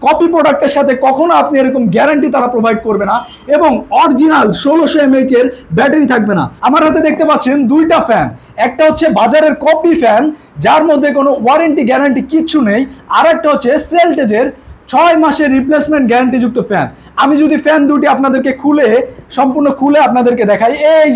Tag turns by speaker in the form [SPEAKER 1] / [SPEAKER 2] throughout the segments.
[SPEAKER 1] Copy প্রোডাক্টের সাথে কখনো আপনি এরকম গ্যারান্টি তারা প্রোভাইড করবে না এবং অরিজিনাল 1600 mAh এর ব্যাটারি থাকবে না। আমার হাতে দেখতে পাচ্ছেন দুইটা ফ্যান, একটা হচ্ছে বাজারের কপি ফ্যান যার মধ্যে কোনো ওয়ারেন্টি গ্যারান্টি কিচ্ছু নেই, আর একটা হচ্ছে সেলটেজের 6 মাসের রিপ্লেসমেন্ট গ্যারান্টি যুক্ত ফ্যান। আমি যদি ফ্যান দুটি আপনাদেরকে সম্পূর্ণ খুলে আপনাদেরকে দেখাই, এই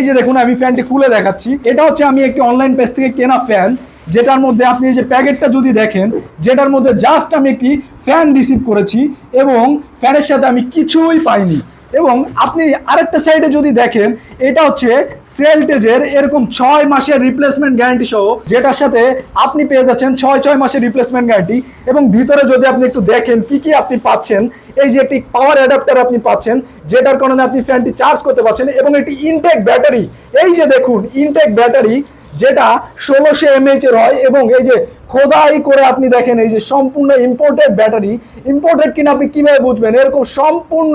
[SPEAKER 1] যে দেখুন আমি ফ্যানটি খুলে দেখাচ্ছি। এটা হচ্ছে আমি একটি অনলাইন পেজ থেকে কেনা ফ্যান, যেটার মধ্যে আপনি এই যে প্যাকেটটা যদি দেখেন, যেটার মধ্যে জাস্ট আমি একটি ফ্যান রিসিভ করেছি এবং ফ্যানের সাথে আমি কিছুই পাইনি। এবং আপনি আরেকটা সাইডে যদি দেখেন, এটা হচ্ছে সেলটেজের এরকম 6 মাসের রিপ্লেসমেন্ট গ্যারান্টি সহ, যেটার সাথে আপনি পেয়ে যাচ্ছেন 6 মাসের রিপ্লেসমেন্ট গ্যারান্টি। এবং ভিতরে যদি আপনি একটু দেখেন কি কি আপনি পাচ্ছেন, এই যে একটি পাওয়ার অ্যাডাপ্টার আপনি পাচ্ছেন, যেটার কারণে আপনি ফ্যানটি চার্জ করতে পারছেন, এবং একটি ইনটেক ব্যাটারি, এই যে দেখুন ইনটেক ব্যাটারি যেটা 1600 mAh এর হয়। এবং এই যে খোদাই করে আপনি দেখেন, এই যে সম্পূর্ণ ইম্পোর্টেড ব্যাটারি। ইম্পোর্টেড কিনা আপনি কিভাবে বুঝবেন? এরকম সম্পূর্ণ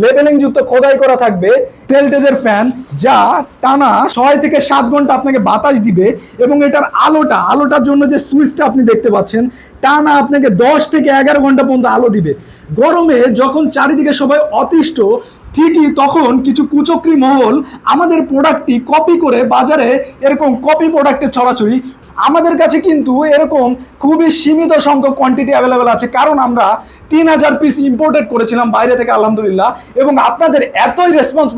[SPEAKER 1] লেবেলিং যুক্ত খোদাই করা থাকবে। সেলটেজের ফ্যান যা টানা 6 থেকে 7 ঘন্টা আপনাকে বাতাস দিবে, এবং এটার আলোটার জন্য যে সুইচটা আপনি দেখতে পাচ্ছেন, টানা আপনাকে 10 থেকে 11 ঘন্টা পর্যন্ত আলো দিবে। গরমে যখন চারিদিকে সবাই অতিষ্ঠ, ঠিকই তখন কিছু কুচক্রী মহল আমাদের প্রোডাক্টটি কপি করে বাজারে এরকম কপি প্রোডাক্টের ছড়াছড়ি। আমাদের কাছে কিন্তু এরকম খুবই সীমিত সংখ্যক কোয়ান্টিটি অ্যাভেলেবেল আছে, কারণ আমরা 3000 পিস ইম্পোর্টেড করেছিলাম বাইরে থেকে, আলহামদুলিল্লাহ। এবং আপনাদের এতই রেসপন্স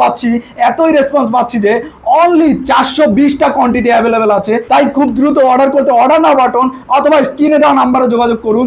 [SPEAKER 1] পাচ্ছি যে অনলি 420টা কোয়ান্টিটি অ্যাভেলেবেল আছে। তাই খুব দ্রুত অর্ডার করতে অর্ডার নাও বাটন অথবা স্ক্রিনে দেওয়া নাম্বারে যোগাযোগ করুন।